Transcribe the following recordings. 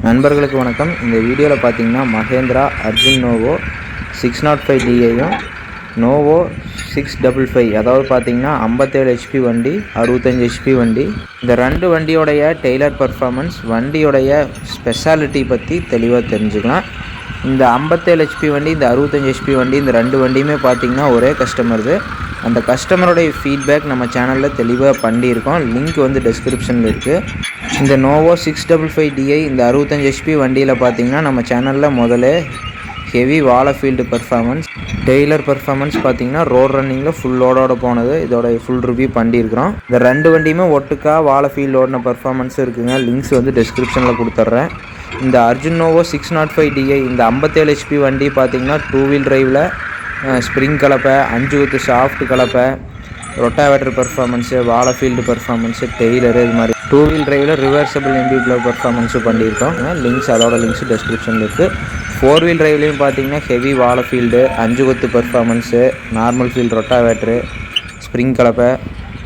நண்பர்களுக்கு வணக்கம். இந்த வீடியோவில் பார்த்தீங்கன்னா மஹேந்திரா அர்ஜுன் நோவோ 605DIயும் நோவோ 655 அதாவது பார்த்தீங்கன்னா 57 HP வண்டி 65 HP வண்டி. இந்த ரெண்டு வண்டியோடைய டெய்லர் பர்ஃபார்மன்ஸ் வண்டியோடைய ஸ்பெஷாலிட்டி பற்றி தெளிவாக தெரிஞ்சுக்கலாம். இந்த 57 HP வண்டி இந்த 65 HP வண்டி இந்த ரெண்டு வண்டியுமே பார்த்தீங்கன்னா ஒரே கஸ்டமருது. அந்த கஸ்டமருடைய ஃபீட்பேக் நம்ம சேனலில் தெளிவாக பண்ணியிருக்கோம். லிங்க் வந்து டிஸ்கிரிப்ஷனில் இருக்குது. இந்த நோவோ 655DI இந்த 65 HP வண்டியில் பார்த்தீங்கன்னா நம்ம சேனலில் முதல்ல ஹெவி வாழை ஃபீல்டு பர்ஃபார்மன்ஸ் டெய்லர் பர்ஃபார்மன்ஸ் பார்த்தீங்கன்னா ரோட் ரன்னிங்கில் ஃபுல் லோடோட போனது இதோட ஃபுல் ரிவ்யூ பண்ணியிருக்கிறோம். இந்த ரெண்டு வண்டியுமே ஒட்டுக்கா வாழை ஃபீல்டு ஓடின பர்ஃபார்மன்ஸ் இருக்குங்க. லிங்க்ஸ் வந்து டிஸ்கிரிப்ஷனில் கொடுத்துட்றேன். இந்த அர்ஜுன் நோவோ 605DI இந்த 57 HP வண்டி பார்த்தீங்கன்னா 2 வீல் டிரைவில் ஸ்ப்ரிங் கலப்பை 5 குத்து ஷாஃப்ட் கலப்பை ரொட்டாவேட்டர் பர்ஃபார்மன்ஸு வாழை ஃபீல்டு பர்ஃபார்மன்ஸு டெய்லரு இது மாதிரி 2 வீல் டிரைவில் ரிவர்சபிள் எம்பி ப்ளோ பர்ஃபார்மன்ஸும் பண்ணியிருக்கோம். லிங்க்ஸ் அதோட லிங்க்ஸ் டிஸ்கிரிப்ஷனில் இருக்குது. 4 வீல் டிரைவ்லேயும் பார்த்தீங்கன்னா ஹெவி வாழை ஃபீல்டு 5 குத்து பர்ஃபார்மன்ஸு நார்மல் ஃபீல்டு ரொட்டாவேட்டரு ஸ்ப்ரிங் கலப்பை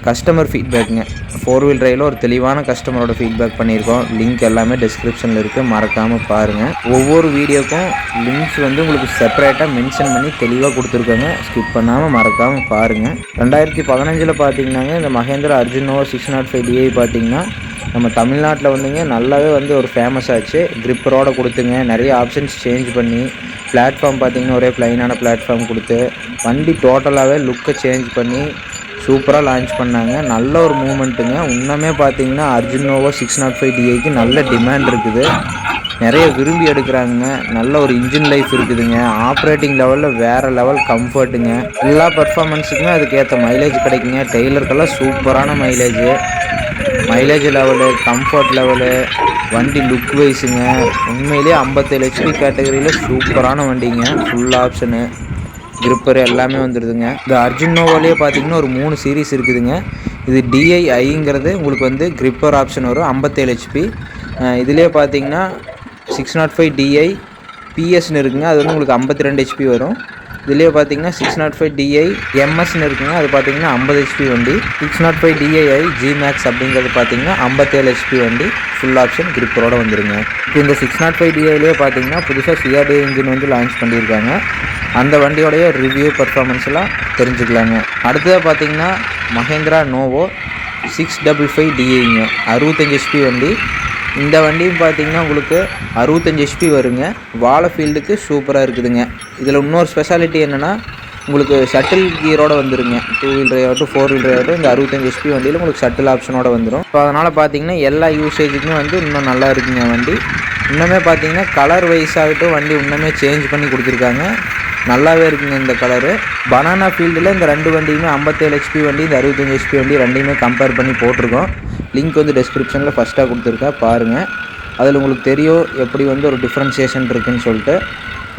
கஸ்டமர் ஃபீட்பேக்குங்க. 4 வீல் டிரைவில் ஒரு தெளிவான கஸ்டமரோட ஃபீட்பேக் பண்ணியிருக்கோம். லிங்க் எல்லாமே டிஸ்கிரிப்ஷனில் இருக்குது, மறக்காமல் பாருங்கள். ஒவ்வொரு வீடியோக்கும் லிங்க்ஸ் வந்து உங்களுக்கு செப்பரேட்டாக மென்ஷன் பண்ணி தெளிவாக கொடுத்துருக்காங்க. ஸ்கிப் பண்ணாமல் மறக்காமல் பாருங்கள். 2015 பார்த்தீங்கன்னாங்க இந்த மஹேந்திரா அர்ஜுன் நோவோ 605DI பார்த்தீங்கன்னா நம்ம தமிழ்நாட்டில் வந்துங்க நல்லாவே வந்து ஒரு ஃபேமஸ் ஆச்சு. க்ரிப்பரோட கொடுத்துங்க நிறைய ஆப்ஷன்ஸ் சேஞ்ச் பண்ணி பிளாட்ஃபார்ம் பார்த்தீங்கன்னா ஒரே ப்ளைனான பிளாட்ஃபார்ம் கொடுத்து வண்டி டோட்டலாகவே லுக்கை சேஞ்ச் பண்ணி சூப்பராக லான்ச் பண்ணாங்க. நல்ல ஒரு மூமெண்ட்டுங்க. இன்னுமே பார்த்தீங்கன்னா அர்ஜுன் நோவோ 605DIக்கு நல்ல டிமாண்ட் இருக்குது. நிறைய விரும்பி எடுக்கிறாங்க. நல்ல ஒரு இன்ஜின் லைஃப் இருக்குதுங்க. ஆப்ரேட்டிங் லெவலில் வேறு லெவல் கம்ஃபர்ட்டுங்க. எல்லா பர்ஃபார்மன்ஸுக்குமே அதுக்கேற்ற மைலேஜ் கிடைக்குங்க. டெய்லருக்கெல்லாம் சூப்பரான மைலேஜ் லெவலு கம்ஃபர்ட் லெவலு வண்டி லுக் வைஸுங்க உண்மையிலேயே 57 HP கேட்டகரியில் சூப்பரான வண்டிங்க. ஃபுல் ஆப்ஷனு கிரிப்பர் எல்லாமே வந்துடுதுங்க. இந்த அர்ஜுன் நோவோலேயே பார்த்தீங்கன்னா ஒரு 3 சீரீஸ் இருக்குதுங்க. இது DI-Iங்கிறது உங்களுக்கு வந்து கிரிப்பர் ஆப்ஷன் வரும் 57 HP. இதிலே பார்த்தீங்கன்னா 605DI PSன்னு இருக்குங்க. அது வந்து உங்களுக்கு 52 HP வரும். இதுலேயே பார்த்தீங்கன்னா 605DI MS இருக்குங்க. அது பார்த்தீங்கன்னா 50 HP வண்டி. 605DI-I G-Max அப்படிங்கிறது பார்த்தீங்கன்னா 57 HP வண்டி ஃபுல் ஆப்ஷன் கிரிப்பரோடு வந்துடுங்க. இப்போ இந்த 605DIலேயே பார்த்தீங்கன்னா புதுசாக CRDI இன்ஜின் வந்து லான்ச் பண்ணியிருக்காங்க. அந்த வண்டியோடைய ரிவ்யூ பர்ஃபார்மன்ஸ்லாம் தெரிஞ்சுக்கலாங்க. அடுத்ததாக பார்த்தீங்கன்னா மஹேந்திரா நோவோ 655DIங்க 65 HP வண்டி. இந்த வண்டியும் பார்த்தீங்கன்னா உங்களுக்கு 65 HP வருங்க. வாழை ஃபீல்டுக்கு சூப்பராக இருக்குதுங்க. இதில் இன்னொரு ஸ்பெஷாலிட்டி என்னென்னா உங்களுக்கு ஷட்டில் கியரோடு வந்துடுங்க. 2 வீல் டிரைவ் ஆகட்டும் 4 வீல் டிரைவ் ஆகட்டும் இந்த 65 HP வண்டியில் உங்களுக்கு ஷட்டில் ஆப்ஷனோடு வந்துடும். ஸோ அதனால் பார்த்தீங்கன்னா எல்லா யூசேஜுக்குமே வந்து இன்னும் நல்லா இருக்குங்க வண்டி. இன்னுமே பார்த்தீங்கன்னா கலர் வைஸ் ஆகட்டும் வண்டி இன்னுமே சேஞ்ச் பண்ணி கொடுத்துருக்காங்க. நல்லாவே இருக்குங்க இந்த கலரு. பனானா ஃபீல்டில் இந்த ரெண்டு வண்டியுமே 57 HP வண்டி இந்த 65 HP வண்டி ரெண்டையுமே கம்பேர் பண்ணி போட்டிருக்கோம். லிங்க் வந்து டிஸ்கிரிப்ஷனில் ஃபஸ்ட்டாக கொடுத்துருக்கா பாருங்கள். அதில் உங்களுக்கு தெரியும் எப்படி வந்து ஒரு டிஃப்ரென்சியேஷன் இருக்குதுன்னு சொல்லிட்டு.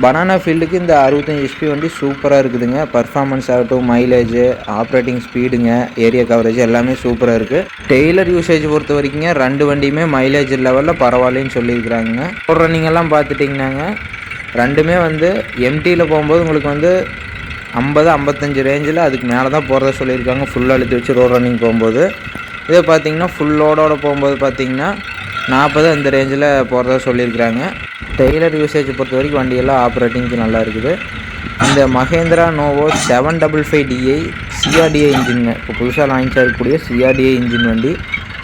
பனானா ஃபீல்டுக்கு இந்த 65 HP வண்டி சூப்பராக இருக்குதுங்க. பர்ஃபார்மன்ஸ் ஆகட்டும் மைலேஜு ஆப்ரேட்டிங் ஸ்பீடுங்க ஏரியா கவரேஜ் எல்லாமே சூப்பராக இருக்குது. டெய்லர் யூசேஜ் பொறுத்த வரைக்குங்க ரெண்டு வண்டியுமே மைலேஜ் லெவலில் பரவாயில்லன்னு சொல்லியிருக்கிறாங்க. ரோட் ரன்னிங்கெல்லாம் பார்த்துட்டிங்கன்னாங்க ரெண்டுமே வந்து எம்டியில் போகும்போது உங்களுக்கு வந்து 50-55 ரேஞ்சில் அதுக்கு மேலே தான் போகிறத சொல்லியிருக்காங்க. ஃபுல்லாக அழுத்தி வச்சு ரோட் ரன்னிங் போகும்போது. இதே பார்த்தீங்கன்னா ஃபுல் லோடோடு போகும்போது பார்த்தீங்கன்னா 40 அந்த ரேஞ்சில் போகிறதா சொல்லியிருக்கிறாங்க. டெய்லர் யூசேஜ் பொறுத்த வரைக்கும் வண்டியெல்லாம் ஆப்ரேட்டிங்க்கு நல்லா இருக்குது. இந்த மஹேந்திரா நோவோ 755DI CRDI இன்ஜின்ங்க. இப்போ புதுசாக லான்ச் ஆகக்கூடிய CRDI இன்ஜின் வண்டி.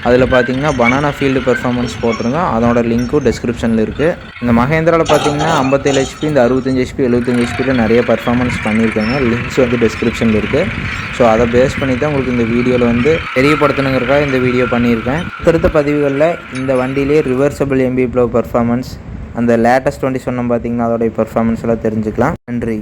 அதில் பார்த்தீங்கன்னா பனானா ஃபீல்டு பர்ஃபார்மன்ஸ் போட்டிருங்க. அதோட லிங்க்கும் டிஸ்கிரிப்ஷனில் இருக்குது. இந்த மஹேந்திராவில் பார்த்தீங்கன்னா 57 HP இந்த 65 HP 75 HPயில் நிறைய பர்ஃபார்மன்ஸ் பண்ணியிருக்காங்க. லிங்க்ஸ் வந்து டிஸ்கிரிப்ஷனில் இருக்குது. ஸோ அதை பேஸ் பண்ணி தான் உங்களுக்கு இந்த வீடியோவில் வந்து தெரியப்படுத்தணுங்கிறக்காக இந்த வீடியோ பண்ணியிருக்கேன். அடுத்த பதிவுகளில் இந்த வண்டியிலே ரிவர்சபிள் எம்பி ப்ளோ பர்ஃபார்மன்ஸ் அந்த லேட்டஸ்ட் வண்டி சொன்னோம் பார்த்தீங்கன்னா அதோடைய பர்ஃபார்மன்ஸ் எல்லாம் தெரிஞ்சுக்கலாம். நன்றி.